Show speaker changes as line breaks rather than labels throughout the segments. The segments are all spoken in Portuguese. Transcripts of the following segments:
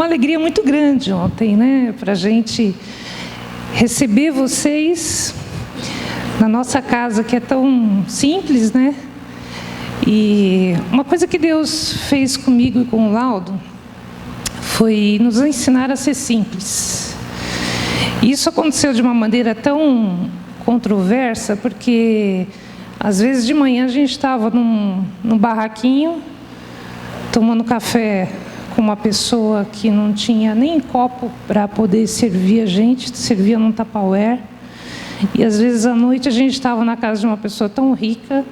alegria muito grande ontem, né? Para a gente receber vocês na nossa casa, que é tão simples, né? E uma coisa que Deus fez comigo e com o Laudo foi nos ensinar a ser simples. E isso aconteceu de uma maneira tão controversa, porque às vezes de manhã a gente estava num barraquinho, tomando café com uma pessoa que não tinha nem copo para poder servir a gente, servia num Tupperware. E às vezes à noite a gente estava na casa de uma pessoa tão rica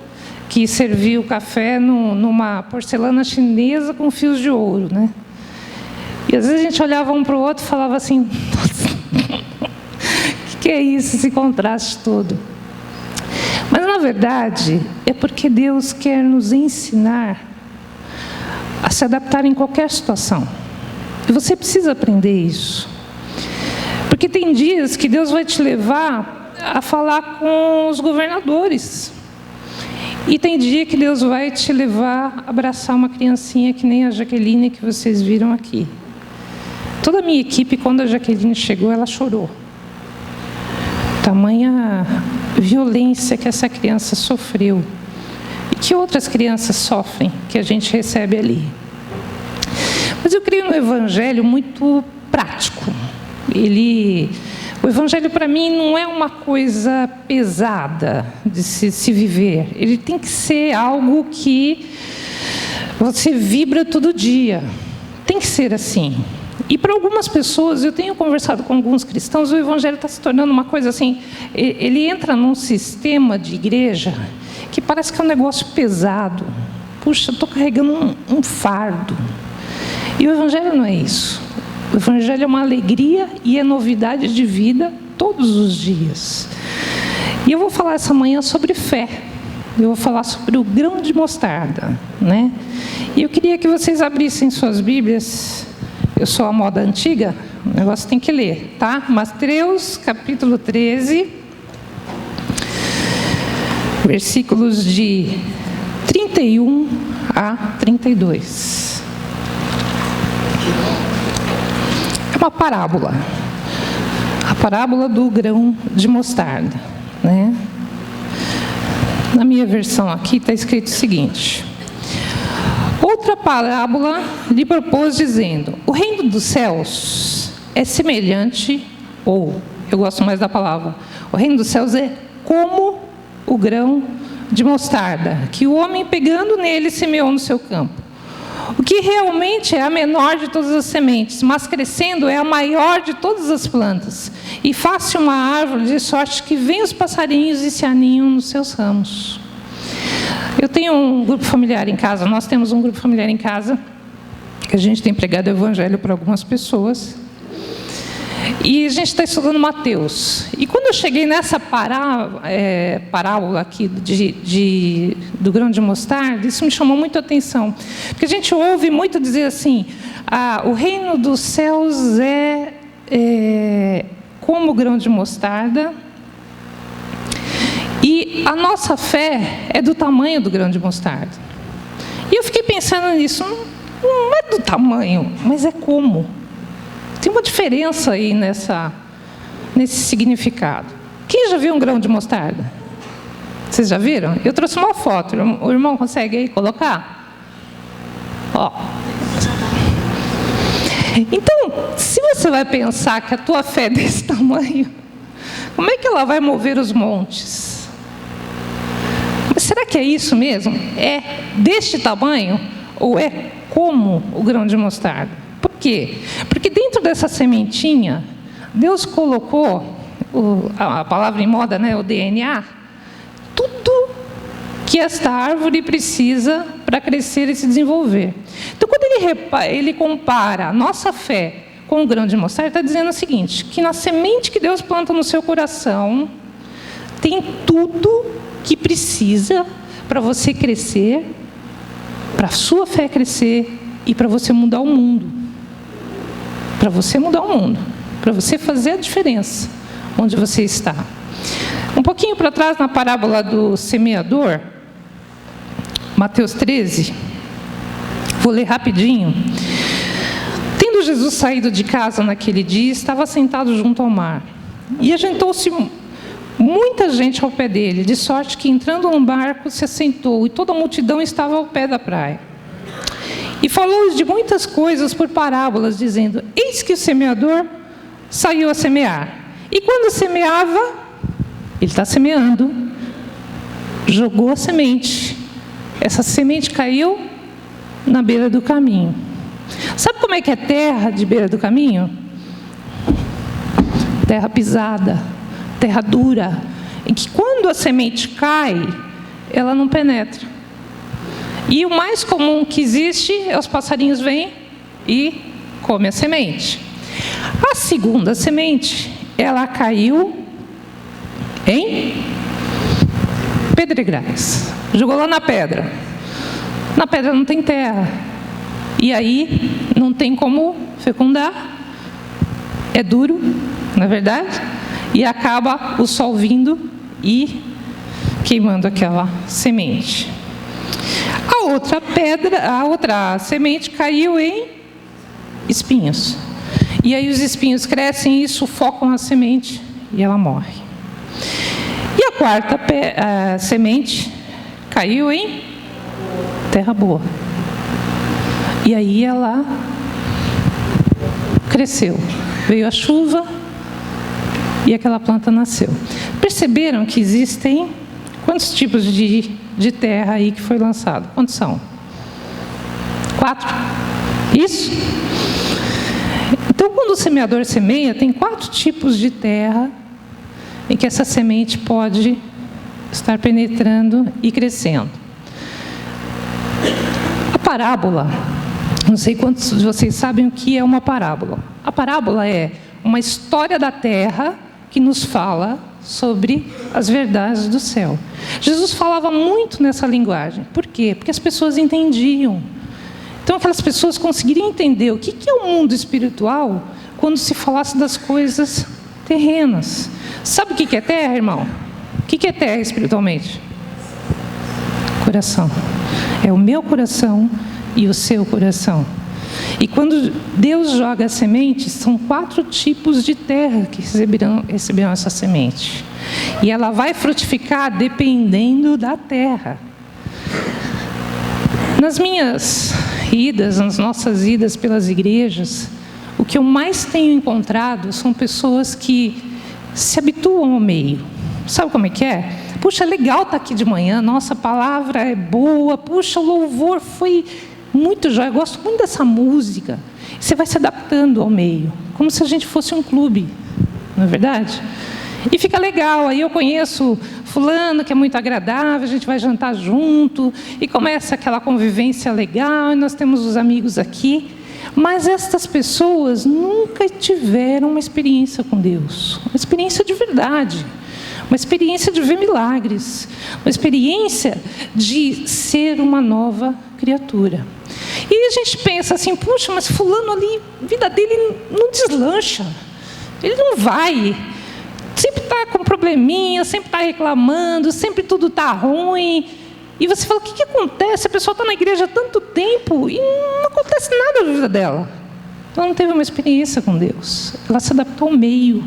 que servia o café numa porcelana chinesa com fios de ouro, né? E às vezes a gente olhava um para o outro e falava assim: nossa, o que é isso, esse contraste todo? Mas na verdade é porque Deus quer nos ensinar a se adaptar em qualquer situação. E você precisa aprender isso. Porque tem dias que Deus vai te levar a falar com os governadores. E tem dia que Deus vai te levar a abraçar uma criancinha que nem a Jaqueline que vocês viram aqui. Toda a minha equipe, quando a Jaqueline chegou, ela chorou. Tamanha violência que essa criança sofreu. E que outras crianças sofrem, que a gente recebe ali. Mas eu creio no Evangelho muito prático. O Evangelho para mim não é uma coisa pesada de se viver. Ele tem que ser algo que você vibra todo dia. Tem que ser assim. E para algumas pessoas, eu tenho conversado com alguns cristãos, o Evangelho está se tornando uma coisa assim, ele entra num sistema de igreja que parece que é um negócio pesado. Puxa, estou carregando um fardo. E o Evangelho não é isso. O Evangelho é uma alegria e é novidade de vida todos os dias. E eu vou falar essa manhã sobre fé. Eu vou falar sobre o grão de mostarda, né? E eu queria que vocês abrissem suas Bíblias. Eu sou a moda antiga, o negócio tem que ler, tá? Mateus, capítulo 13, versículos de 31 a 32. É uma parábola. A parábola do grão de mostarda, né? Na minha versão aqui está escrito o seguinte: outra parábola lhe propôs dizendo: o reino dos céus é semelhante, ou, eu gosto mais da palavra, o reino dos céus é como o grão de mostarda, que o homem pegando nele semeou no seu campo. O que realmente é a menor de todas as sementes, mas crescendo é a maior de todas as plantas. E faz-se uma árvore de sorte que vêm os passarinhos e se aninham nos seus ramos. Eu tenho um grupo familiar em casa, nós temos um grupo familiar em casa, que a gente tem pregado o Evangelho para algumas pessoas. E a gente está estudando Mateus. E quando eu cheguei nessa parábola aqui do grão de mostarda, isso me chamou muito a atenção. Porque a gente ouve muito dizer assim: o reino dos céus é como o grão de mostarda, e a nossa fé é do tamanho do grão de mostarda. E eu fiquei pensando nisso, não é do tamanho, mas é como. Tem uma diferença aí nesse significado. Quem já viu um grão de mostarda? Vocês já viram? Eu trouxe uma foto. O irmão consegue aí colocar? Ó. Então, se você vai pensar que a tua fé é desse tamanho, como é que ela vai mover os montes? Mas será que é isso mesmo? É deste tamanho? Ou é como o grão de mostarda? Por quê? Porque dentro dessa sementinha, Deus colocou, a palavra em moda, né, o DNA, tudo que esta árvore precisa para crescer e se desenvolver. Então, quando ele compara a nossa fé com o grão de mostarda, ele está dizendo o seguinte: que na semente que Deus planta no seu coração, tem tudo que precisa para você crescer, para a sua fé crescer e para você mudar o mundo. Para você mudar o mundo, para você fazer a diferença onde você está. Um pouquinho para trás, na parábola do semeador, Mateus 13, vou ler rapidinho. Tendo Jesus saído de casa naquele dia, estava sentado junto ao mar. E ajuntou-se muita gente ao pé dele, de sorte que, entrando num barco, se assentou, e toda a multidão estava ao pé da praia. E falou-lhes de muitas coisas por parábolas, dizendo: eis que o semeador saiu a semear. E quando semeava, ele está semeando, jogou a semente. Essa semente caiu na beira do caminho. Sabe como é que é terra de beira do caminho? Terra pisada, terra dura, em que quando a semente cai, ela não penetra. E o mais comum que existe é os passarinhos vêm e comem a semente. A segunda semente, ela caiu em pedregais. Jogou lá na pedra. Na pedra não tem terra. E aí não tem como fecundar. É duro, não é verdade? E acaba o sol vindo e queimando aquela semente. A outra semente caiu em espinhos. E aí os espinhos crescem e sufocam a semente e ela morre. E a quarta semente caiu em terra boa. E aí ela cresceu. Veio a chuva e aquela planta nasceu. Perceberam que existem quantos tipos de terra aí que foi lançado? Quantos são? 4? Isso? Então, quando o semeador semeia, tem 4 tipos de terra em que essa semente pode estar penetrando e crescendo. A parábola, não sei quantos de vocês sabem o que é uma parábola. A parábola é uma história da terra que nos fala sobre as verdades do céu. Jesus falava muito nessa linguagem. Por quê? Porque as pessoas entendiam. Então, aquelas pessoas conseguiriam entender o que é o mundo espiritual quando se falasse das coisas terrenas. Sabe o que é terra, irmão? O que é terra espiritualmente? Coração. É o meu coração e o seu coração. E quando Deus joga a semente, são 4 tipos de terra que receberão essa semente. E ela vai frutificar dependendo da terra. Nas minhas idas, nas nossas idas pelas igrejas, o que eu mais tenho encontrado são pessoas que se habituam ao meio. Sabe como é que é? Puxa, é legal estar aqui de manhã, nossa, a palavra é boa, puxa, o louvor foi muito jóia, eu gosto muito dessa música. Você vai se adaptando ao meio, como se a gente fosse um clube, não é verdade? E fica legal, aí eu conheço fulano que é muito agradável, a gente vai jantar junto, e começa aquela convivência legal, e nós temos os amigos aqui. Mas estas pessoas nunca tiveram uma experiência com Deus, uma experiência de verdade, uma experiência de ver milagres, uma experiência de ser uma nova criatura. E a gente pensa assim, puxa, mas fulano ali, a vida dele não deslancha, ele não vai, sempre está com probleminha, sempre está reclamando, sempre tudo está ruim. E você fala, o que acontece? A pessoa está na igreja há tanto tempo e não acontece nada na vida dela. Ela não teve uma experiência com Deus, ela se adaptou ao meio.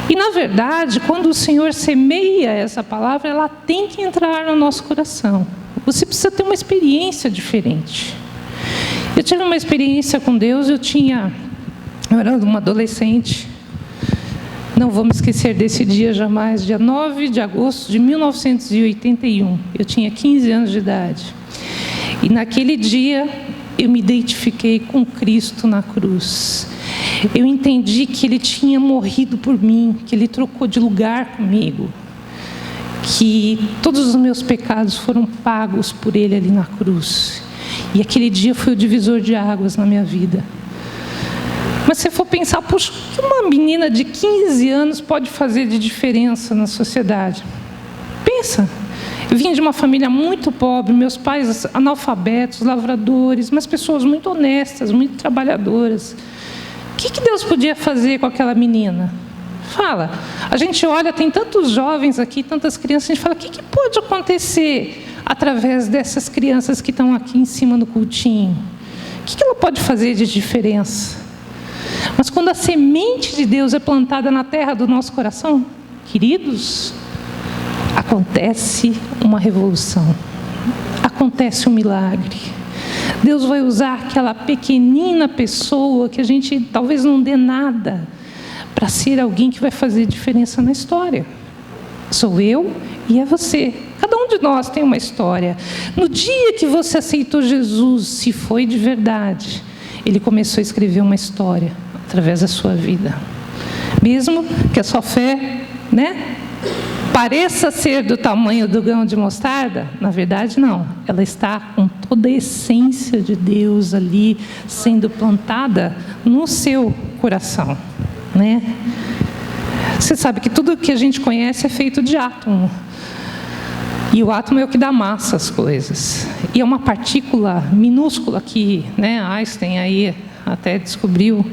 E na verdade, quando o Senhor semeia essa palavra, ela tem que entrar no nosso coração. Você precisa ter uma experiência diferente. Eu tive uma experiência com Deus, eu era uma adolescente, não vou me esquecer desse dia jamais, dia 9 de agosto de 1981. Eu tinha 15 anos de idade. E naquele dia, eu me identifiquei com Cristo na cruz. Eu entendi que Ele tinha morrido por mim, que Ele trocou de lugar comigo, que todos os meus pecados foram pagos por Ele ali na cruz. E aquele dia foi o divisor de águas na minha vida. Mas se for pensar, puxa, o que uma menina de 15 anos pode fazer de diferença na sociedade? Pensa, eu vim de uma família muito pobre, meus pais analfabetos, lavradores, mas pessoas muito honestas, muito trabalhadoras. O que Deus podia fazer com aquela menina? Fala, a gente olha, tem tantos jovens aqui, tantas crianças, a gente fala, o que pode acontecer através dessas crianças que estão aqui em cima do cultinho? que ela pode fazer de diferença? Mas quando a semente de Deus é plantada na terra do nosso coração, queridos, acontece uma revolução, acontece um milagre. Deus vai usar aquela pequenina pessoa que a gente talvez não dê nada, para ser alguém que vai fazer diferença na história. Sou eu e é você. Cada um de nós tem uma história. No dia que você aceitou Jesus, se foi de verdade, Ele começou a escrever uma história através da sua vida. Mesmo que a sua fé, pareça ser do tamanho do grão de mostarda, na verdade não. Ela está com toda a essência de Deus ali, sendo plantada no seu coração, Você sabe que tudo que a gente conhece é feito de átomo. E o átomo é o que dá massa às coisas. E é uma partícula minúscula que Einstein aí até descobriu.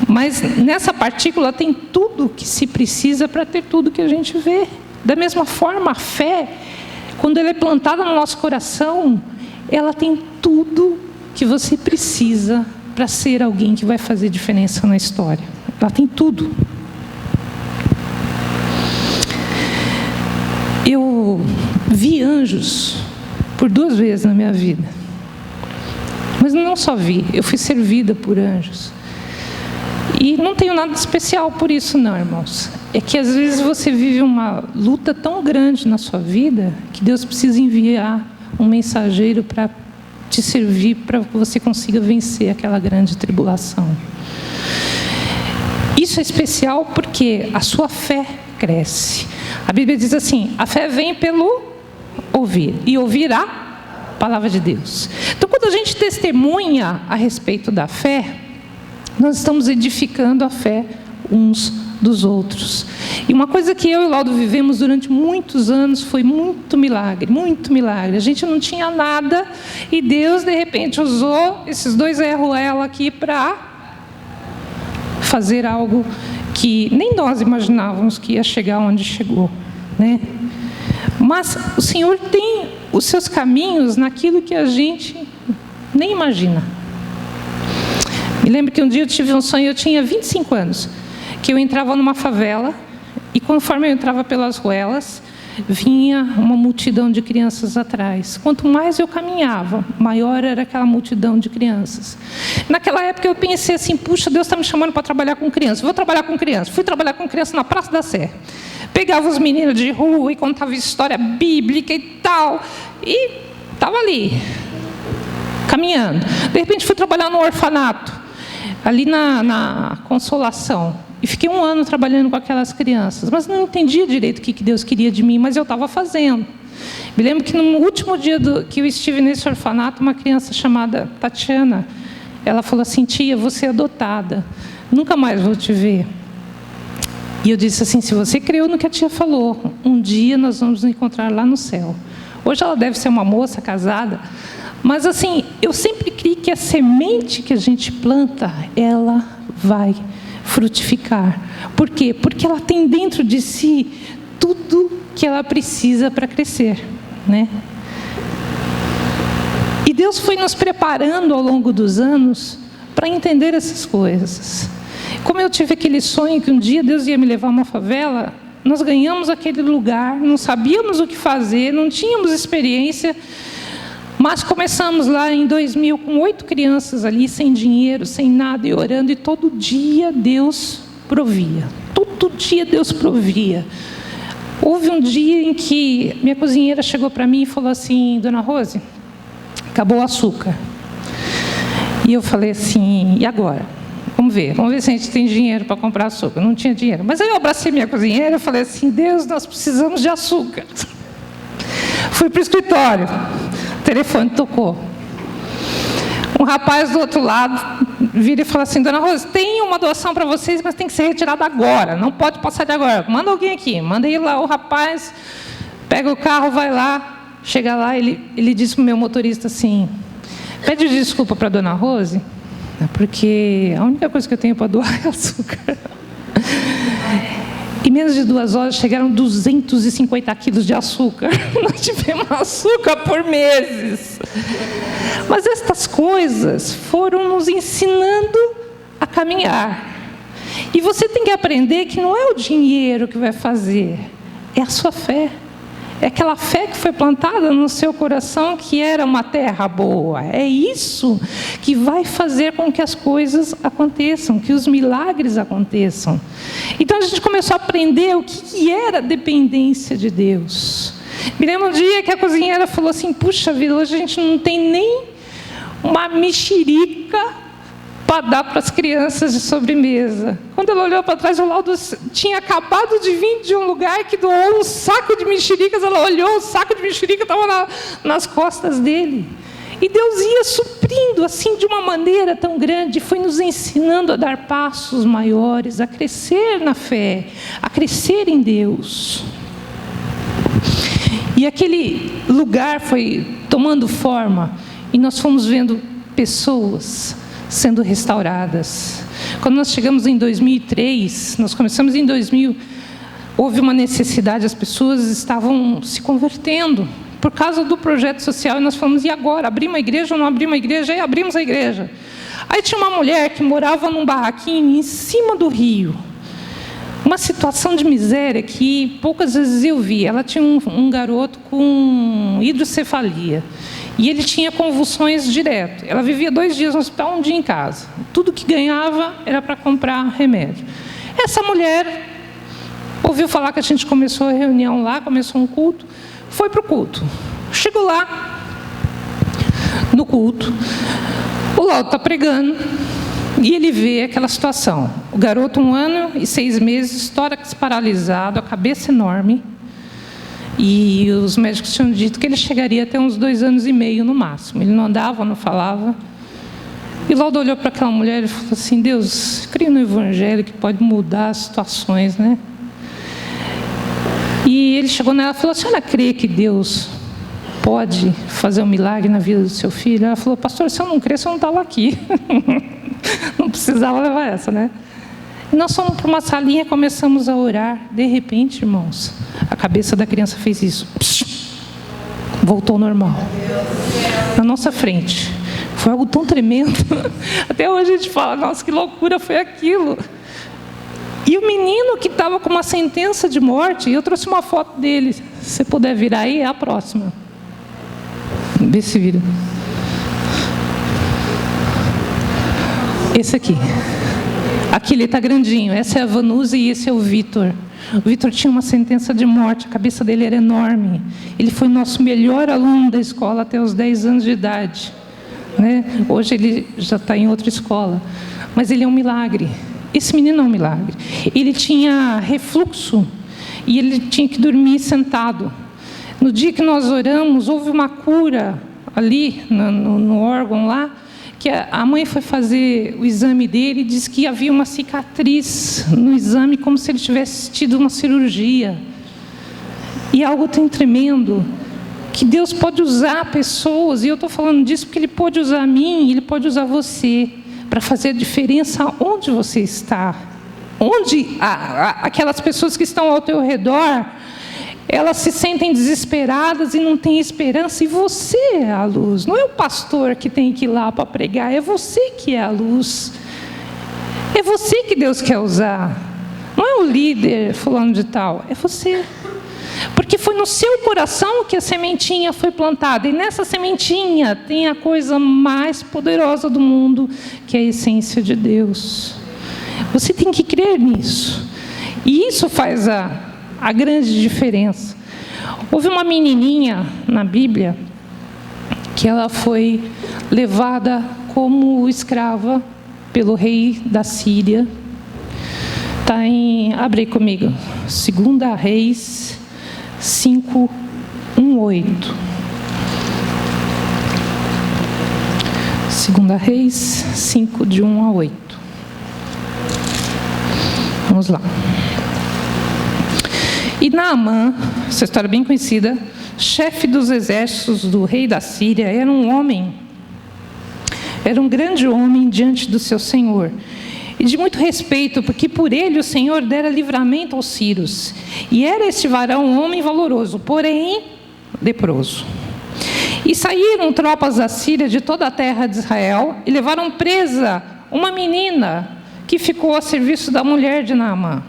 Mas nessa partícula tem tudo que se precisa para ter tudo que a gente vê. Da mesma forma, a fé, quando ela é plantada no nosso coração, ela tem tudo que você precisa para ser alguém que vai fazer diferença na história. Ela tem tudo. Eu vi anjos por 2 vezes na minha vida. Mas não só vi, eu fui servida por anjos. E não tenho nada de especial por isso não, irmãos. É que às vezes você vive uma luta tão grande na sua vida, que Deus precisa enviar um mensageiro para te servir, para que você consiga vencer aquela grande tribulação. Isso é especial porque a sua fé cresce. A Bíblia diz assim, a fé vem pelo ouvir, e ouvir a palavra de Deus. Então, quando a gente testemunha a respeito da fé, nós estamos edificando a fé uns dos outros. E uma coisa que eu e o Laudo vivemos durante muitos anos foi muito milagre, muito milagre. A gente não tinha nada e Deus, de repente, usou esses 2 Zé Ruela aqui para fazer algo que nem nós imaginávamos que ia chegar onde chegou, Mas o Senhor tem os seus caminhos naquilo que a gente nem imagina. Me lembro que um dia eu tive um sonho, eu tinha 25 anos, que eu entrava numa favela e conforme eu entrava pelas ruelas, vinha uma multidão de crianças atrás. Quanto mais eu caminhava, maior era aquela multidão de crianças. Naquela época eu pensei assim, puxa, Deus está me chamando para trabalhar com crianças, vou trabalhar com crianças. Fui trabalhar com crianças na Praça da Sé. Pegava os meninos de rua e contava história bíblica e tal, e estava ali, caminhando. De repente fui trabalhar no orfanato, ali na Consolação. E fiquei 1 ano trabalhando com aquelas crianças. Mas não entendia direito o que Deus queria de mim, mas eu estava fazendo. Me lembro que no último dia que eu estive nesse orfanato, uma criança chamada Tatiana, ela falou assim, tia, você é adotada, nunca mais vou te ver. E eu disse assim, se você creu no que a tia falou, um dia nós vamos nos encontrar lá no céu. Hoje ela deve ser uma moça casada, mas assim, eu sempre criei que a semente que a gente planta, ela vai frutificar. Por quê? Porque ela tem dentro de si tudo que ela precisa para crescer, E Deus foi nos preparando ao longo dos anos para entender essas coisas. Como eu tive aquele sonho que um dia Deus ia me levar a uma favela, nós ganhamos aquele lugar, não sabíamos o que fazer, não tínhamos experiência, mas começamos lá em 2000 com 8 crianças ali, sem dinheiro, sem nada, e orando, e todo dia Deus provia. Todo dia Deus provia. Houve um dia em que minha cozinheira chegou para mim e falou assim, Dona Rose, acabou o açúcar. E eu falei assim, e agora? Vamos ver se a gente tem dinheiro para comprar açúcar. Não tinha dinheiro. Mas aí eu abracei minha cozinheira e falei assim, Deus, nós precisamos de açúcar. Fui para o escritório. O telefone tocou. Um rapaz do outro lado vira e fala assim, Dona Rosa, tem uma doação para vocês, mas tem que ser retirada agora. Não pode passar de agora. Manda alguém aqui. Manda ir lá. O rapaz pega o carro, vai lá. Chega lá, ele disse para o meu motorista assim, pede desculpa para a Dona Rose, porque a única coisa que eu tenho para doar é açúcar. Em menos de 2 horas chegaram 250 quilos de açúcar. Nós tivemos açúcar por meses. Mas estas coisas foram nos ensinando a caminhar. E você tem que aprender que não é o dinheiro que vai fazer, é a sua fé. É aquela fé que foi plantada no seu coração, que era uma terra boa. É isso que vai fazer com que as coisas aconteçam, que os milagres aconteçam. Então a gente começou a aprender o que era dependência de Deus. Me lembro um dia que a cozinheira falou assim: puxa vida, hoje a gente não tem nem uma mexerica para dar para as crianças de sobremesa. Quando ela olhou para trás, o Laudo tinha acabado de vir de um lugar que doou um saco de mexericas. Ela olhou, o saco de mexerica estava nas costas dele. E Deus ia suprindo assim de uma maneira tão grande, foi nos ensinando a dar passos maiores, a crescer na fé, a crescer em Deus. E aquele lugar foi tomando forma, e nós fomos vendo pessoas sendo restauradas. Quando nós chegamos em 2003, nós começamos em 2000, houve uma necessidade, as pessoas estavam se convertendo por causa do projeto social, e nós falamos: e agora? Abrir uma igreja ou não abrir uma igreja? E abrimos a igreja. Aí tinha uma mulher que morava num barraquinho em cima do rio, uma situação de miséria que poucas vezes eu vi. Ela tinha um garoto com hidrocefalia, e ele tinha convulsões direto. Ela vivia 2 dias no hospital, 1 dia em casa. Tudo que ganhava era para comprar remédio. Essa mulher ouviu falar que a gente começou a reunião lá, começou um culto, foi para o culto. Chegou lá, no culto, o Laudo está pregando, e ele vê aquela situação. O garoto, 1 ano e 6 meses, tórax paralisado, a cabeça enorme. E os médicos tinham dito que ele chegaria até uns 2 anos e meio no máximo. Ele não andava, não falava. E Laudo olhou para aquela mulher e falou assim: Deus, creio no Evangelho que pode mudar as situações, né? E ele chegou nela e falou: a senhora crê que Deus pode fazer um milagre na vida do seu filho? Ela falou: pastor, se eu não crer, eu não estava aqui. Não precisava levar essa, né? E nós fomos para uma salinha e começamos a orar. De repente, irmãos, a cabeça da criança fez isso. Voltou ao normal. Na nossa frente. Foi algo tão tremendo. Até hoje a gente fala: nossa, que loucura foi aquilo. E o menino que estava com uma sentença de morte, eu trouxe uma foto dele. Se você puder virar aí, é a próxima. Vê se vira. Esse aqui. Aqui ele está grandinho. Essa é a Vanusa e esse é o Vitor. O Vitor tinha uma sentença de morte, a cabeça dele era enorme. Ele foi nosso melhor aluno da escola até os 10 anos de idade, né? Hoje ele já está em outra escola. Mas ele é um milagre. Esse menino é um milagre. Ele tinha refluxo e ele tinha que dormir sentado. No dia que nós oramos, houve uma cura ali no órgão lá, que a mãe foi fazer o exame dele e disse que havia uma cicatriz no exame, como se ele tivesse tido uma cirurgia. E algo tão tremendo, que Deus pode usar pessoas, e eu estou falando disso porque Ele pode usar a mim, Ele pode usar você, para fazer a diferença onde você está. Onde aquelas pessoas que estão ao teu redor, elas se sentem desesperadas e não têm esperança, e você é a luz. Não é o pastor que tem que ir lá para pregar, é você que é a luz. É você que Deus quer usar. Não é o líder fulano de tal, é você. Porque foi no seu coração que a sementinha foi plantada, e nessa sementinha tem a coisa mais poderosa do mundo, que é a essência de Deus. Você tem que crer nisso. E isso faz a grande diferença. Houve uma menininha na Bíblia que ela foi levada como escrava pelo rei da Síria. Está em, abre aí comigo, 2 Reis 5, 1, 8. 2 Reis 5, de 1 a 8. Vamos lá. E Naamã, essa história é bem conhecida, chefe dos exércitos do rei da Síria, era um grande homem diante do seu senhor, e de muito respeito, porque por ele o Senhor dera livramento aos sírios. E era este varão um homem valoroso, porém leproso. E saíram tropas da Síria de toda a terra de Israel e levaram presa uma menina que ficou a serviço da mulher de Naamã.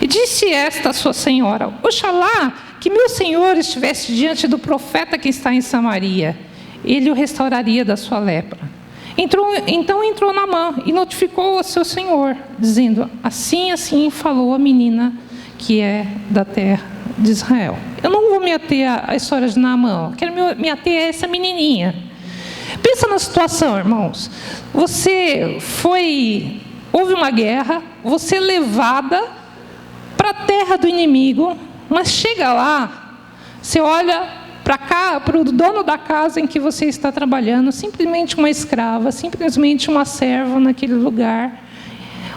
E disse esta a sua senhora: oxalá que meu senhor estivesse diante do profeta que está em Samaria, ele o restauraria da sua lepra. Então entrou Naamã e notificou a seu senhor, dizendo: assim falou a menina que é da terra de Israel. Eu não vou me ater à história de Naamã, eu quero me ater a essa menininha. Pensa na situação, irmãos. Houve uma guerra, você é levada para a terra do inimigo, mas chega lá, você olha para o dono da casa em que você está trabalhando, simplesmente uma escrava, simplesmente uma serva naquele lugar.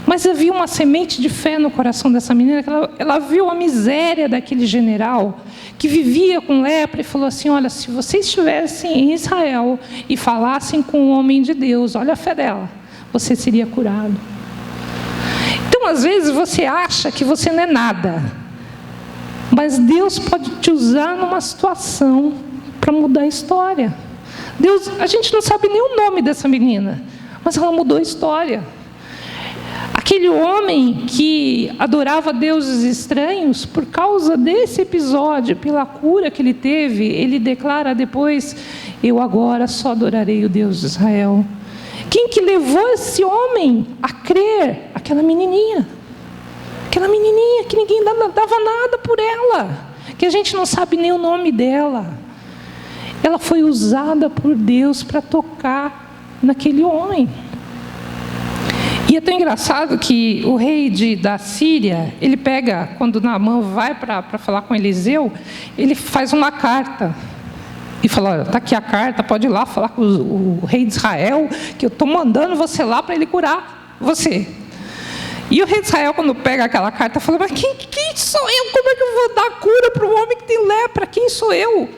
Mas havia uma semente de fé no coração dessa menina, que ela viu a miséria daquele general que vivia com lepra e falou assim: olha, se vocês estivessem em Israel e falassem com o homem de Deus, olha a fé dela, você seria curado. Então, às vezes, você acha que você não é nada, mas Deus pode te usar numa situação para mudar a história. A gente não sabe nem o nome dessa menina, mas ela mudou a história. Aquele homem que adorava deuses estranhos, por causa desse episódio, pela cura que ele teve, ele declara depois: eu agora só adorarei o Deus de Israel. Quem que levou esse homem a crer? Aquela menininha que ninguém dava nada por ela, que a gente não sabe nem o nome dela. Ela foi usada por Deus para tocar naquele homem. E é tão engraçado que o rei da Síria, ele pega, quando Naamã vai para falar com Eliseu, ele faz uma carta e fala: olha, está aqui a carta, pode ir lá falar com o rei de Israel, que eu estou mandando você lá para ele curar você. E o rei de Israel, quando pega aquela carta, fala: mas quem sou eu? Como é que eu vou dar cura para um homem que tem lepra? Quem sou eu?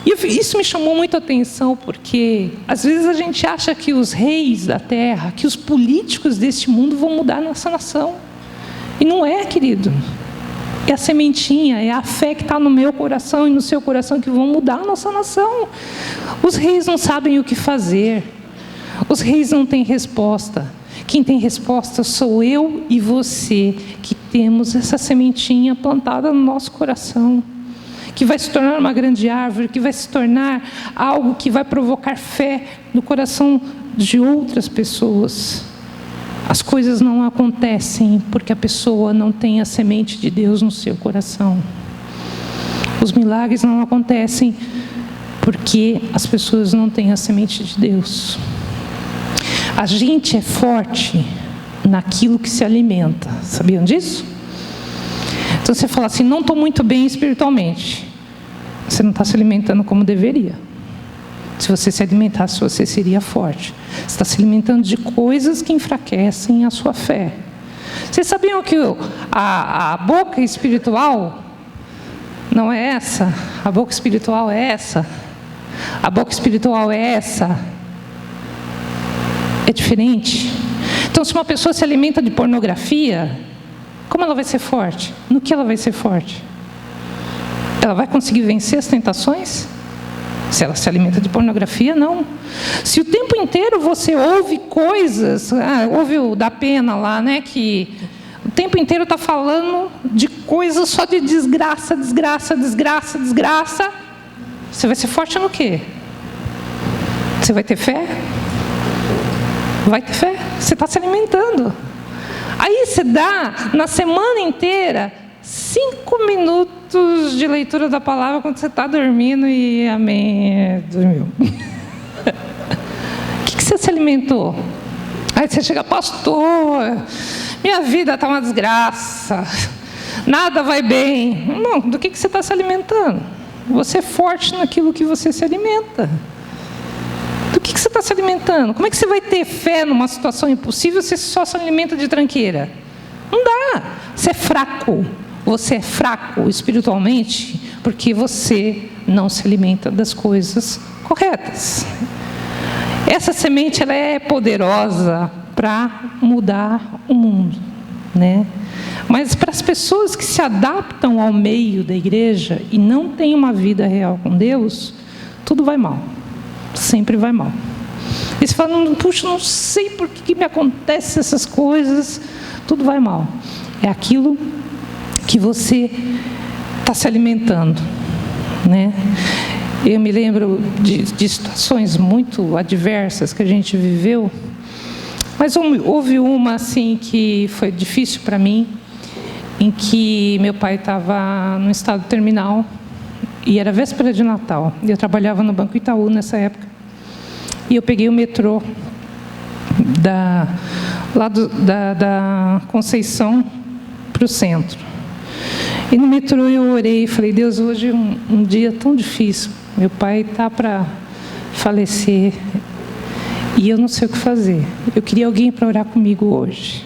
E isso me chamou muito a atenção, porque às vezes a gente acha que os reis da terra, que os políticos deste mundo vão mudar a nossa nação. E não é, querido. É a sementinha, é a fé que está no meu coração e no seu coração que vão mudar a nossa nação. Os reis não sabem o que fazer. Os reis não têm resposta. Quem tem resposta sou eu e você, que temos essa sementinha plantada no nosso coração, que vai se tornar uma grande árvore, que vai se tornar algo que vai provocar fé no coração de outras pessoas. As coisas não acontecem porque a pessoa não tem a semente de Deus no seu coração. Os milagres não acontecem porque as pessoas não têm a semente de Deus. A gente é forte naquilo que se alimenta. Sabiam disso? Então você fala assim: não estou muito bem espiritualmente. Você não está se alimentando como deveria. Se você se alimentasse, você seria forte. Você está se alimentando de coisas que enfraquecem a sua fé. Vocês sabiam que a boca espiritual não é essa? A boca espiritual é essa? A boca espiritual é essa? É diferente? Então, se uma pessoa se alimenta de pornografia, como ela vai ser forte? No que ela vai ser forte? Ela vai conseguir vencer as tentações? Se ela se alimenta de pornografia, não. Se o tempo inteiro você ouve coisas, ouve o da Pena lá, né, que o tempo inteiro está falando de coisas só de desgraça, desgraça, desgraça, desgraça, você vai ser forte no quê? Você vai ter fé? Vai ter fé? Você está se alimentando. Aí você dá, na semana inteira, 5 minutos de leitura da palavra quando você está dormindo e amém, dormiu. O que você se alimentou? Aí você chega: pastor, minha vida está uma desgraça, nada vai bem. Não, do que você está se alimentando? Você é forte naquilo que você se alimenta. Do que você está se alimentando? Como é que você vai ter fé numa situação impossível se você só se alimenta de tranqueira? Não dá. Você é fraco. Você é fraco espiritualmente porque você não se alimenta das coisas corretas. Essa semente, ela é poderosa para mudar o mundo, né? Mas para as pessoas que se adaptam ao meio da igreja e não têm uma vida real com Deus, tudo vai mal. Sempre vai mal. E você fala, puxa, não sei por que me acontecem essas coisas. Tudo vai mal. É aquilo que você está se alimentando, né? Eu me lembro de situações muito adversas que a gente viveu, mas houve uma assim que foi difícil para mim, em que meu pai estava no estado terminal e era véspera de Natal. Eu trabalhava no Banco Itaú nessa época e eu peguei o metrô da Conceição para o centro. E no metrô eu orei e falei, Deus, hoje é um dia tão difícil. Meu pai está para falecer e eu não sei o que fazer. Eu queria alguém para orar comigo hoje.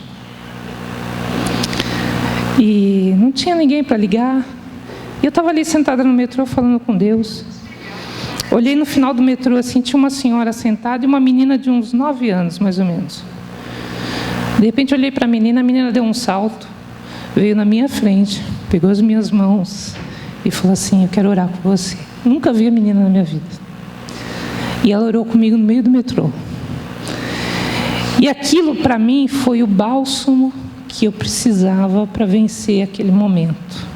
E não tinha ninguém para ligar. E eu estava ali sentada no metrô falando com Deus. Olhei no final do metrô, assim, tinha uma senhora sentada e uma menina de uns 9 anos, mais ou menos. De repente eu olhei para a menina deu um salto, veio na minha frente, pegou as minhas mãos e falou assim, eu quero orar com você. Nunca vi a menina na minha vida. E ela orou comigo no meio do metrô. E aquilo para mim foi o bálsamo que eu precisava para vencer aquele momento.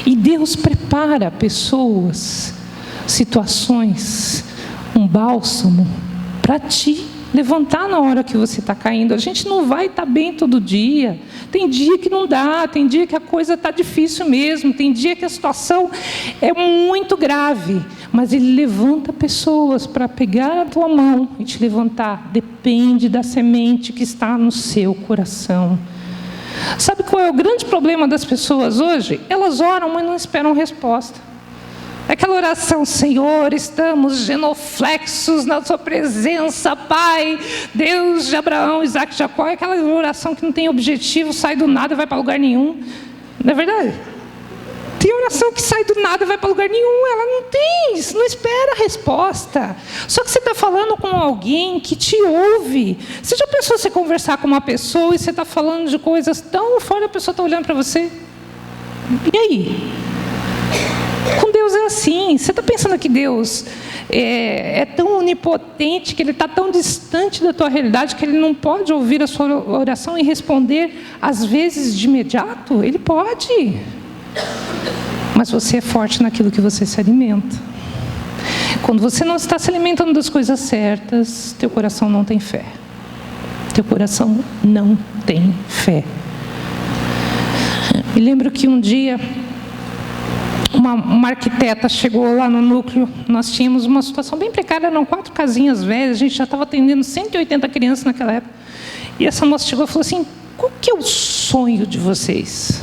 E Deus prepara pessoas, situações, um bálsamo para te levantar na hora que você está caindo. A gente não vai estar bem todo dia. Tem dia que não dá, tem dia que a coisa está difícil mesmo, tem dia que a situação é muito grave. Mas Ele levanta pessoas para pegar a tua mão e te levantar. Depende da semente que está no seu coração. Sabe qual é o grande problema das pessoas hoje? Elas oram, mas não esperam resposta. Aquela oração, Senhor, estamos genuflexos na sua presença, Pai, Deus de Abraão, Isaac e Jacó. É aquela oração que não tem objetivo, sai do nada e vai para lugar nenhum. Não é verdade? Tem oração que sai do nada e vai para lugar nenhum. Ela não tem, não espera a resposta. Só que você está falando com alguém que te ouve. Você já pensou você conversar com uma pessoa e você está falando de coisas tão fora, a pessoa está olhando para você? E aí? Com Deus é assim. Você está pensando que Deus é tão onipotente, que Ele está tão distante da tua realidade, que Ele não pode ouvir a sua oração e responder, às vezes, de imediato? Ele pode. Mas você é forte naquilo que você se alimenta. Quando você não está se alimentando das coisas certas, teu coração não tem fé. Teu coração não tem fé. Me lembro que um dia uma arquiteta chegou lá no núcleo. Nós tínhamos uma situação bem precária, eram 4 casinhas velhas, a gente já estava atendendo 180 crianças naquela época. E essa moça chegou e falou assim, qual que é o sonho de vocês?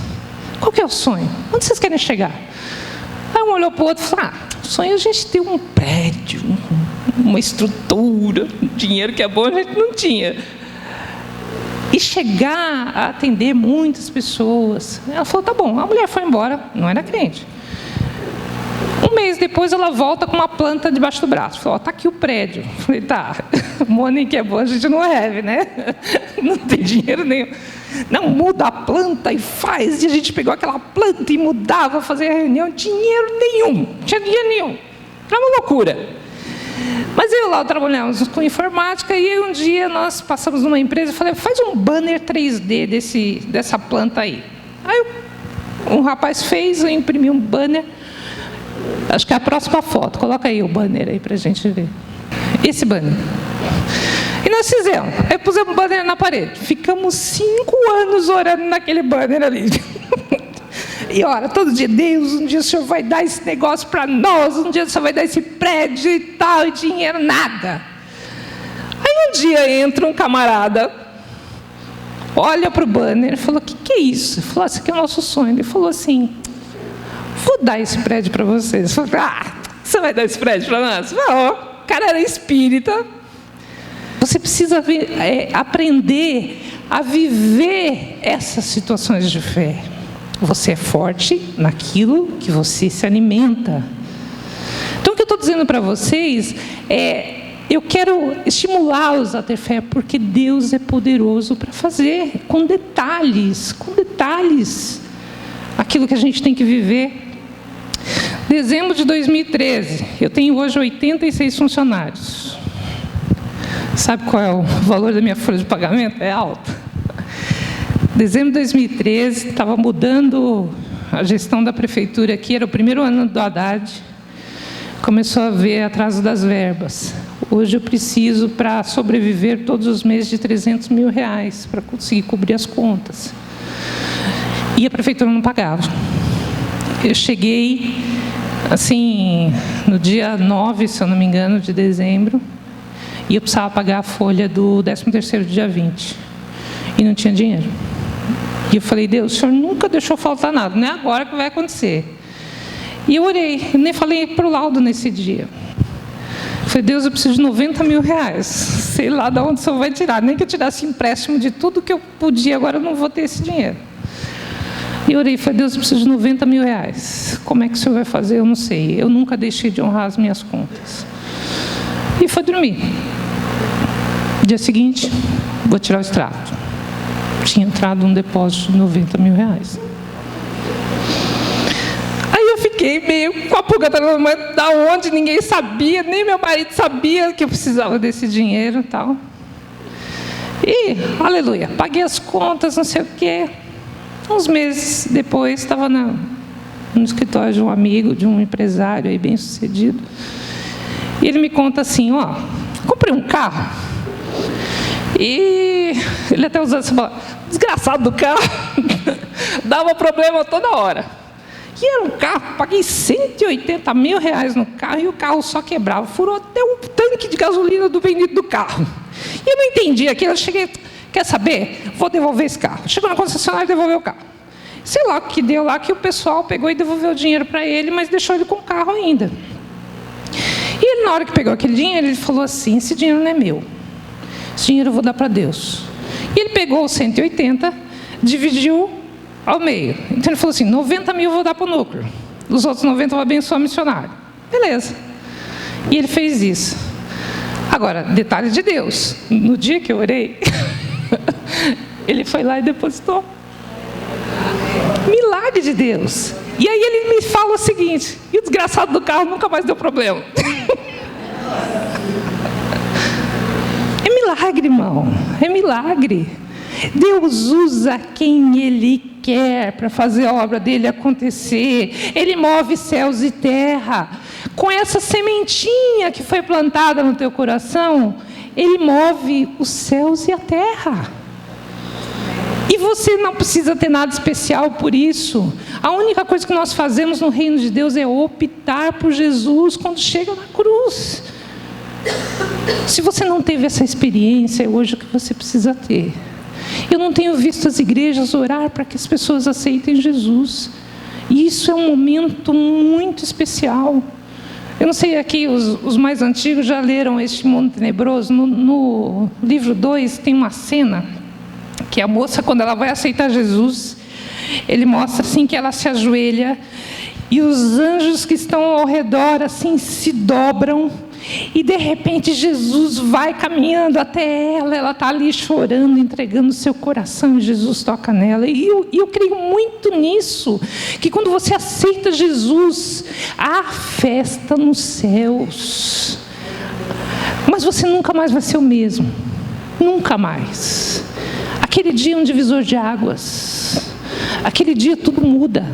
Qual que é o sonho? Onde vocês querem chegar? Aí um olhou para o outro e falou, o sonho é a gente ter um prédio, uma estrutura, dinheiro que é bom a gente não tinha. E chegar a atender muitas pessoas. Ela falou, tá bom. A mulher foi embora, não era crente. Um mês depois ela volta com uma planta debaixo do braço. Falou, tá aqui o prédio. Falei, tá, money que é bom a gente não recebe, né? Não tem dinheiro nenhum. Não, muda a planta e faz. E a gente pegou aquela planta e mudava, fazia reunião. Dinheiro nenhum, não tinha dinheiro nenhum. Era uma loucura. Mas eu lá trabalhamos com informática e aí um dia nós passamos numa empresa e falei, faz um banner 3D dessa planta aí. Aí um rapaz fez, eu imprimi um banner, acho que é a próxima foto, coloca aí o banner aí pra gente ver. Esse banner. E nós fizemos, aí pusemos um banner na parede. Ficamos 5 anos orando naquele banner ali. E ora, todo dia, Deus, um dia o Senhor vai dar esse negócio para nós, um dia o Senhor vai dar esse prédio e tal, e dinheiro, nada. Aí um dia entra um camarada, olha para o banner e falou, o que é isso? Ele falou, esse aqui é o nosso sonho. Ele falou assim, vou dar esse prédio para vocês. Eu falei, você vai dar esse prédio para nós? Não, o cara era espírita. Você precisa aprender a viver essas situações de fé. Você é forte naquilo que você se alimenta. Então, o que eu estou dizendo para vocês eu quero estimulá-los a ter fé, porque Deus é poderoso para fazer, com detalhes, aquilo que a gente tem que viver. Dezembro de 2013, eu tenho hoje 86 funcionários. Sabe qual é o valor da minha folha de pagamento? É alta. Dezembro de 2013, estava mudando a gestão da prefeitura aqui, era o primeiro ano do Haddad. Começou a haver atraso das verbas. Hoje eu preciso, para sobreviver todos os meses, de R$300 mil para conseguir cobrir as contas. E a prefeitura não pagava. Eu cheguei, assim, no dia 9, se eu não me engano, de dezembro, e eu precisava pagar a folha do 13º dia 20. E não tinha dinheiro. E eu falei, Deus, o Senhor nunca deixou faltar nada, não é agora que vai acontecer. E eu orei, eu nem falei para o Laudo nesse dia. Eu falei, Deus, eu preciso de R$90 mil. Sei lá de onde o Senhor vai tirar. Nem que eu tirasse empréstimo de tudo que eu podia, agora eu não vou ter esse dinheiro. E eu orei, falei, Deus, eu preciso de R$90 mil. Como é que o Senhor vai fazer? Eu não sei. Eu nunca deixei de honrar as minhas contas. E foi dormir. Dia seguinte, vou tirar o extrato. Tinha entrado um depósito de R$90 mil. Aí eu fiquei meio com a pulga atrás da mão, da onde ninguém sabia, nem meu marido sabia que eu precisava desse dinheiro e tal. E, aleluia, paguei as contas, não sei o quê. Uns meses depois, estava no escritório de um amigo, de um empresário aí bem sucedido. E ele me conta assim, ó, comprei um carro. E ele até usando essa palavra, desgraçado do carro, dava problema toda hora. E era um carro, paguei R$180 mil no carro e o carro só quebrava. Furou até um tanque de gasolina do bendito do carro. E eu não entendi aquilo, eu cheguei, quer saber? Vou devolver esse carro. Chegou na concessionária e devolveu o carro. Sei lá o que deu lá, que o pessoal pegou e devolveu o dinheiro para ele, mas deixou ele com o carro ainda. E ele, na hora que pegou aquele dinheiro, ele falou assim, esse dinheiro não é meu. Esse dinheiro eu vou dar para Deus. E ele pegou os 180, dividiu ao meio. Então ele falou assim, 90 mil eu vou dar para o núcleo. Os outros 90 eu vou abençoar o missionário. Beleza. E ele fez isso. Agora, detalhe de Deus. No dia que eu orei, ele foi lá e depositou. Milagre de Deus. E aí ele me fala o seguinte, e o desgraçado do carro nunca mais deu problema. É milagre, irmão. É milagre. Deus usa quem Ele quer para fazer a obra dele acontecer. Ele move céus e terra. Com essa sementinha que foi plantada no teu coração, Ele move os céus e a terra. E você não precisa ter nada especial por isso. A única coisa que nós fazemos no reino de Deus é optar por Jesus quando chega na cruz. Se você não teve essa experiência, é hoje o que você precisa ter. Eu não tenho visto as igrejas orar para que as pessoas aceitem Jesus. E isso é um momento muito especial. Eu não sei aqui, os mais antigos já leram Este Mundo Tenebroso. No livro 2 tem uma cena que a moça, quando ela vai aceitar Jesus, ele mostra assim que ela se ajoelha e os anjos que estão ao redor assim se dobram. E de repente Jesus vai caminhando até ela, ela está ali chorando, entregando o seu coração, e Jesus toca nela. E eu creio muito nisso, que quando você aceita Jesus, há festa nos céus. Mas você nunca mais vai ser o mesmo, nunca mais. Aquele dia é um divisor de águas, aquele dia tudo muda.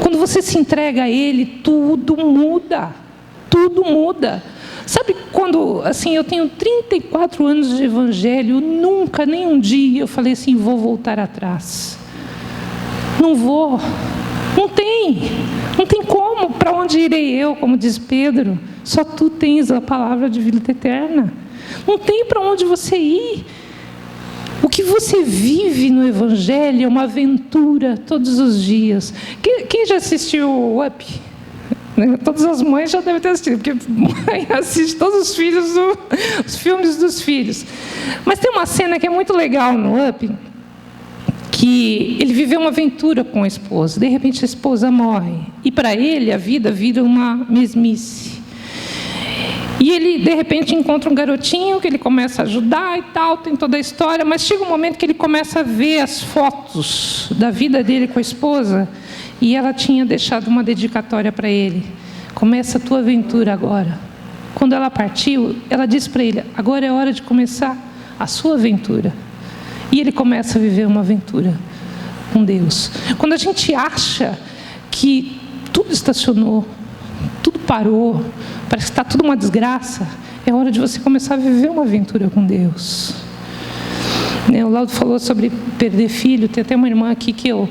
Quando você se entrega a Ele, tudo muda. Tudo muda. Sabe quando, assim, eu tenho 34 anos de evangelho, nunca, nem um dia eu falei assim, vou voltar atrás. Não vou. Não tem como. Para onde irei eu, como diz Pedro? Só tu tens a palavra de vida eterna. Não tem para onde você ir. O que você vive no evangelho é uma aventura todos os dias. Quem já assistiu o Up? Todas as mães já devem ter assistido, porque mãe assiste todos os filhos, os filmes dos filhos. Mas tem uma cena que é muito legal no Up, que ele viveu uma aventura com a esposa. De repente a esposa morre. E para ele a vida vira uma mesmice. E ele, de repente, encontra um garotinho que ele começa a ajudar e tal, tem toda a história, mas chega um momento que ele começa a ver as fotos da vida dele com a esposa, E ela tinha deixado uma dedicatória para ele. Começa a tua aventura agora. Quando ela partiu, ela disse para ele, agora é hora de começar a sua aventura. E ele começa a viver uma aventura com Deus. Quando a gente acha que tudo estacionou, tudo parou, parece que está tudo uma desgraça, é hora de você começar a viver uma aventura com Deus. O Laudo falou sobre perder filho. Tem até uma irmã aqui que eu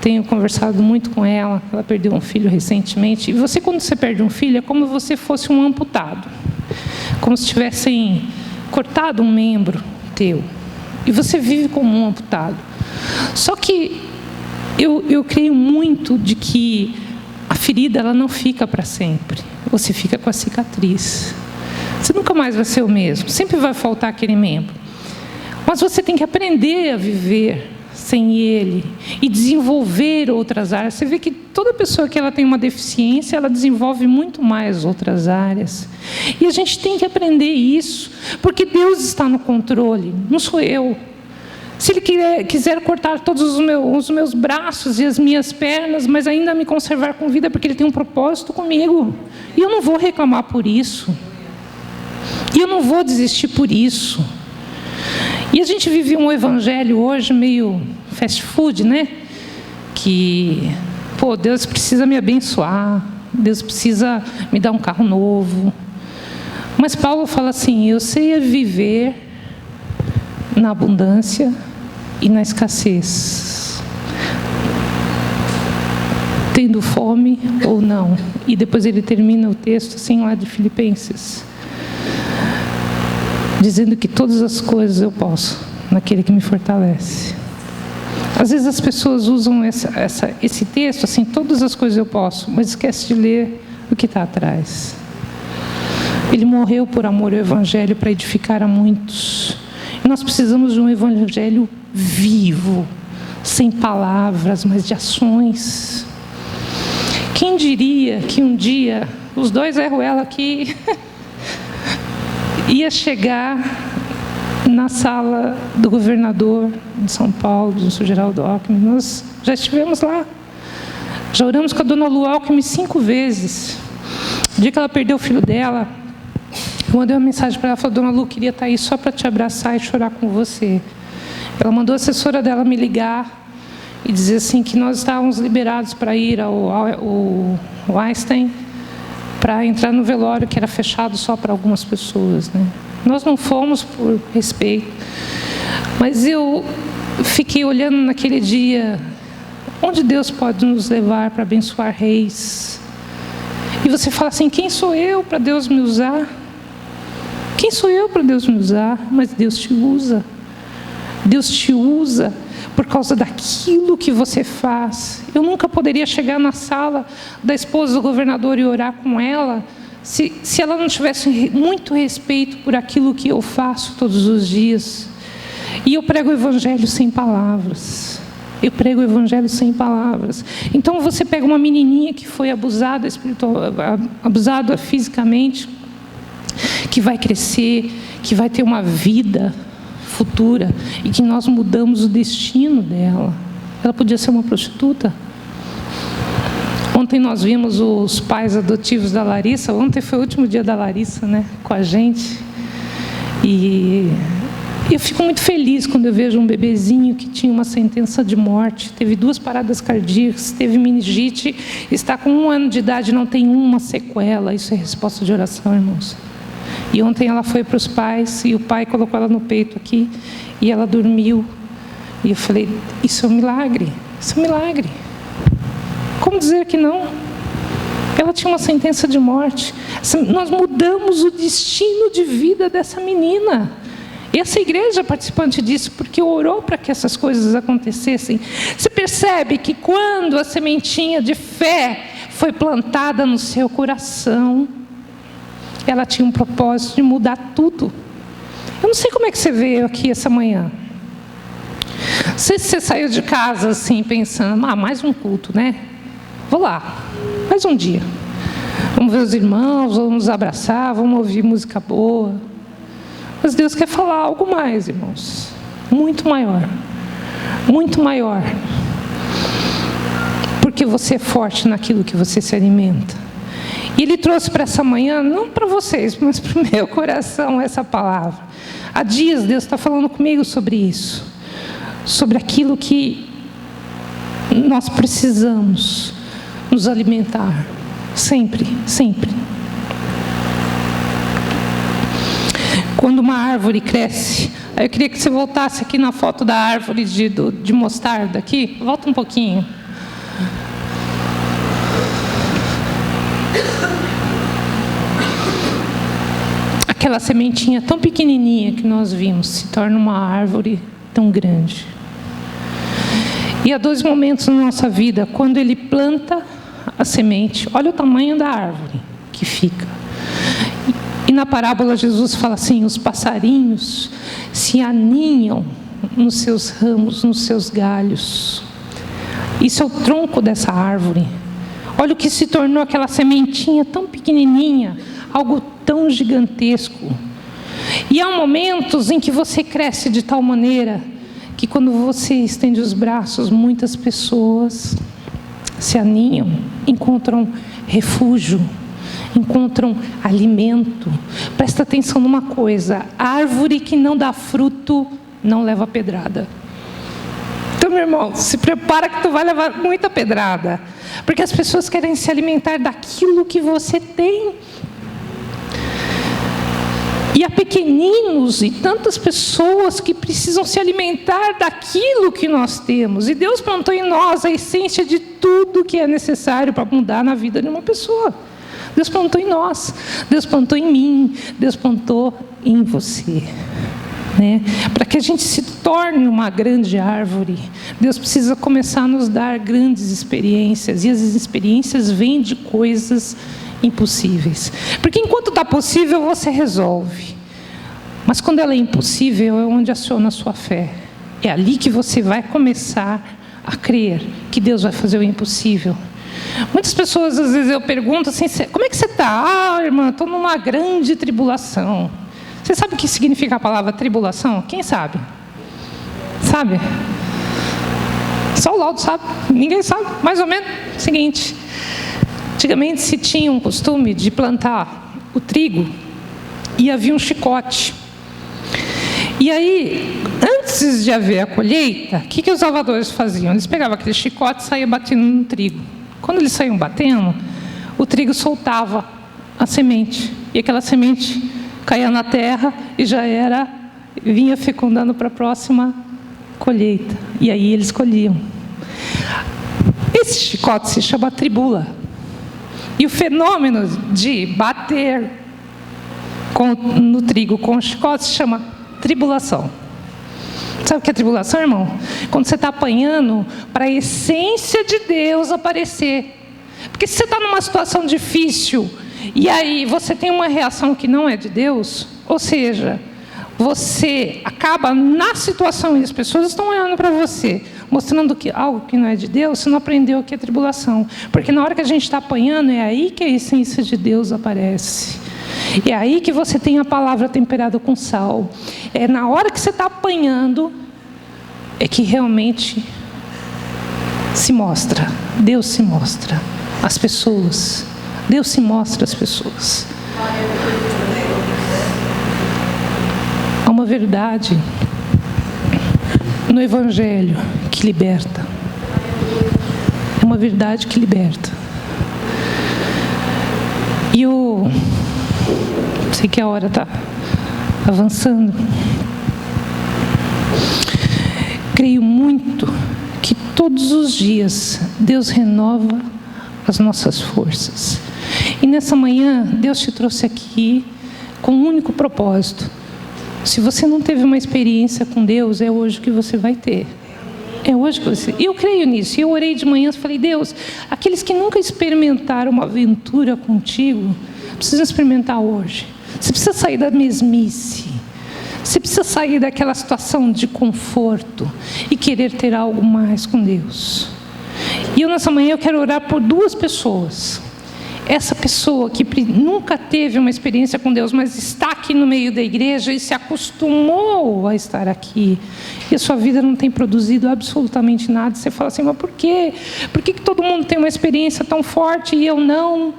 tenho conversado muito com ela. Ela perdeu um filho recentemente. E você, quando você perde um filho, é como se você fosse um amputado. Como se tivessem cortado um membro teu. E você vive como um amputado. Só que eu creio muito de que a ferida ela não fica para sempre. Você fica com a cicatriz. Você nunca mais vai ser o mesmo. Sempre vai faltar aquele membro. Mas você tem que aprender a viver sem ele e desenvolver outras áreas. Você vê que toda pessoa que ela tem uma deficiência, ela desenvolve muito mais outras áreas. E a gente tem que aprender isso, porque Deus está no controle, não sou eu. Se Ele quiser cortar todos os meus braços e as minhas pernas, mas ainda me conservar com vida, porque Ele tem um propósito comigo. E eu não vou reclamar por isso. E eu não vou desistir por isso. E a gente vive um evangelho hoje meio fast food, né? Que, Deus precisa me abençoar, Deus precisa me dar um carro novo. Mas Paulo fala assim, eu sei viver na abundância e na escassez. Tendo fome ou não. E depois ele termina o texto assim lá de Filipenses, dizendo que todas as coisas eu posso naquele que me fortalece. Às vezes as pessoas usam esse texto assim, todas as coisas eu posso, mas esquece de ler o que está atrás. Ele morreu por amor ao evangelho para edificar a muitos. E nós precisamos de um evangelho vivo, sem palavras, mas de ações. Quem diria que um dia os dois Ruela aqui ia chegar na sala do governador de São Paulo, do Sr. Geraldo Alckmin. Nós já estivemos lá. Já oramos com a dona Lu Alckmin 5 vezes. O dia que ela perdeu o filho dela, eu mandei uma mensagem para ela, falei, dona Lu, queria estar aí só para te abraçar e chorar com você. Ela mandou a assessora dela me ligar e dizer assim, que nós estávamos liberados para ir ao Einstein, para entrar no velório, que era fechado só para algumas pessoas, né? Nós não fomos por respeito, mas eu fiquei olhando naquele dia, onde Deus pode nos levar para abençoar reis. E você fala assim, quem sou eu para Deus me usar? Quem sou eu para Deus me usar? Mas Deus te usa. Deus te usa por causa daquilo que você faz. Eu nunca poderia chegar na sala da esposa do governador e orar com ela se ela não tivesse muito respeito por aquilo que eu faço todos os dias. E eu prego o evangelho sem palavras. Eu prego o evangelho sem palavras. Então você pega uma menininha que foi abusada abusada fisicamente, que vai crescer, que vai ter uma vida futura e que nós mudamos o destino dela. Ela podia ser uma prostituta. Ontem nós vimos os pais adotivos da Larissa. Ontem foi o último dia da Larissa, né, com a gente. E eu fico muito feliz quando eu vejo um bebezinho que tinha uma sentença de morte, teve 2 paradas cardíacas, teve meningite, está com 1 ano de idade, não tem uma sequela. Isso é resposta de oração, irmãos. E ontem ela foi para os pais e o pai colocou ela no peito aqui e ela dormiu. E eu falei, isso é um milagre, isso é um milagre. Como dizer que não? Ela tinha uma sentença de morte. Nós mudamos o destino de vida dessa menina. E essa igreja é participante disso, porque orou para que essas coisas acontecessem. Você percebe que quando a sementinha de fé foi plantada no seu coração, ela tinha um propósito de mudar tudo. Eu não sei como é que você veio aqui essa manhã. Não sei se você saiu de casa assim, pensando, mais um culto, né? Vou lá, mais um dia. Vamos ver os irmãos, vamos nos abraçar, vamos ouvir música boa. Mas Deus quer falar algo mais, irmãos. Muito maior. Muito maior. porque você é forte naquilo que você se alimenta. E Ele trouxe para essa manhã, não para vocês, mas para o meu coração, essa palavra. Há dias Deus está falando comigo sobre isso, sobre aquilo que nós precisamos nos alimentar, sempre, sempre. Quando uma árvore cresce, aí eu queria que você voltasse aqui na foto da árvore de mostarda aqui, volta um pouquinho. Aquela sementinha tão pequenininha que nós vimos se torna uma árvore tão grande. E há 2 momentos na nossa vida, quando Ele planta a semente, olha o tamanho da árvore que fica. E na parábola Jesus fala assim, os passarinhos se aninham nos seus ramos, nos seus galhos. Isso é o tronco dessa árvore. Olha o que se tornou aquela sementinha tão pequenininha, algo tão gigantesco. E há momentos em que você cresce de tal maneira que quando você estende os braços, muitas pessoas se aninham, encontram refúgio, encontram alimento. Presta atenção numa coisa, árvore que não dá fruto não leva pedrada. Então, meu irmão, se prepara que tu vai levar muita pedrada, porque as pessoas querem se alimentar daquilo que você tem. E há pequeninos e tantas pessoas que precisam se alimentar daquilo que nós temos. E Deus plantou em nós a essência de tudo que é necessário para mudar na vida de uma pessoa. Deus plantou em nós, Deus plantou em mim, Deus plantou em você. Né? Para que a gente se torne uma grande árvore, Deus precisa começar a nos dar grandes experiências. E as experiências vêm de coisas impossíveis. Porque enquanto está possível, você resolve. Mas quando ela é impossível, é onde aciona a sua fé. É ali que você vai começar a crer que Deus vai fazer o impossível. Muitas pessoas, às vezes eu pergunto assim, como é que você está? Ah, irmã, estou numa grande tribulação. Você sabe o que significa a palavra tribulação? Quem sabe? Sabe? Só o Laudo sabe, ninguém sabe. Mais ou menos o seguinte. Antigamente se tinha um costume de plantar o trigo e havia um chicote. E aí, antes de haver a colheita, o que os lavadores faziam? Eles pegavam aquele chicote e saíam batendo no trigo. Quando eles saíam batendo, o trigo soltava a semente. E aquela semente caía na terra e vinha fecundando para a próxima colheita. E aí eles colhiam. Esse chicote se chama tribula. E o fenômeno de bater no trigo com o chicote se chama tribulação. Sabe o que é tribulação, irmão? Quando você está apanhando para a essência de Deus aparecer. Porque se você está numa situação difícil e aí você tem uma reação que não é de Deus, ou seja, você acaba na situação e as pessoas estão olhando para você, mostrando que algo que não é de Deus, você não aprendeu o que é tribulação. Porque na hora que a gente está apanhando, é aí que a essência de Deus aparece. É aí que você tem a palavra temperada com sal. É na hora que você está apanhando, é que realmente se mostra. Deus se mostra às pessoas. Deus se mostra às pessoas. Há uma verdade no Evangelho que liberta. É uma verdade que liberta. E sei que a hora está avançando. Creio muito que todos os dias Deus renova as nossas forças. E nessa manhã, Deus te trouxe aqui com um único propósito. Se você não teve uma experiência com Deus, é hoje que você vai ter. É hoje que você... Eu creio nisso. Eu orei de manhã e falei, Deus, aqueles que nunca experimentaram uma aventura contigo, precisam experimentar hoje. Você precisa sair da mesmice. Você precisa sair daquela situação de conforto e querer ter algo mais com Deus. E eu nessa manhã eu quero orar por 2 pessoas. essa pessoa que nunca teve uma experiência com Deus, mas está aqui no meio da igreja e se acostumou a estar aqui, e a sua vida não tem produzido absolutamente nada, você fala assim, mas por quê? Por que todo mundo tem uma experiência tão forte e eu não?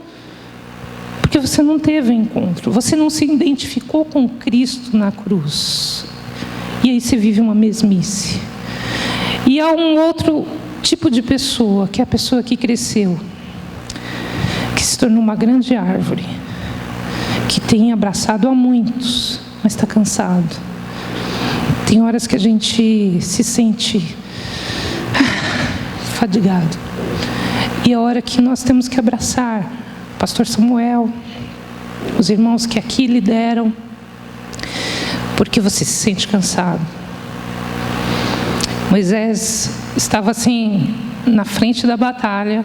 Porque você não teve encontro, você não se identificou com Cristo na cruz, e aí você vive uma mesmice. E há um outro tipo de pessoa, que é a pessoa que cresceu, que se tornou uma grande árvore, que tem abraçado a muitos, mas está cansado. Tem horas que a gente se sente fadigado. E é a hora que nós temos que abraçar o pastor Samuel, os irmãos que aqui lideram, porque você se sente cansado. Moisés estava assim, na frente da batalha,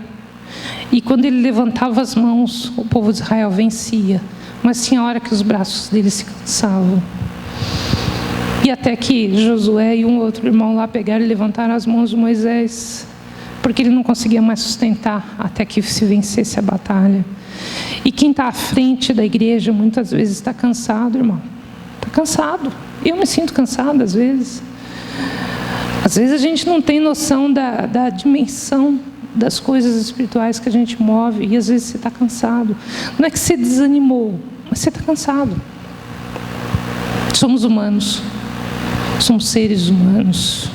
e quando ele levantava as mãos, o povo de Israel vencia. Mas tinha hora que os braços dele se cansavam. E até que Josué e um outro irmão lá pegaram e levantaram as mãos de Moisés, porque ele não conseguia mais sustentar até que se vencesse a batalha. E quem está à frente da igreja muitas vezes está cansado, irmão. Está cansado. Eu me sinto cansada às vezes. Às vezes a gente não tem noção da dimensão das coisas espirituais que a gente move, e às vezes você está cansado. Não é que você desanimou, mas você está cansado. Somos humanos, somos seres humanos.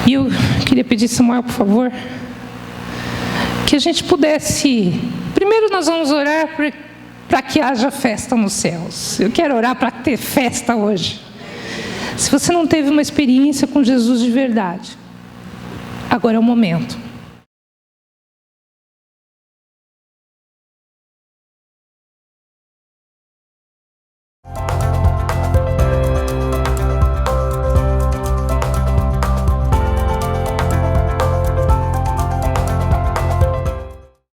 E eu queria pedir, Samuel, por favor, que a gente pudesse... Primeiro nós vamos orar para que haja festa nos céus. Eu quero orar para ter festa hoje. Se você não teve uma experiência com Jesus de verdade, agora é o momento.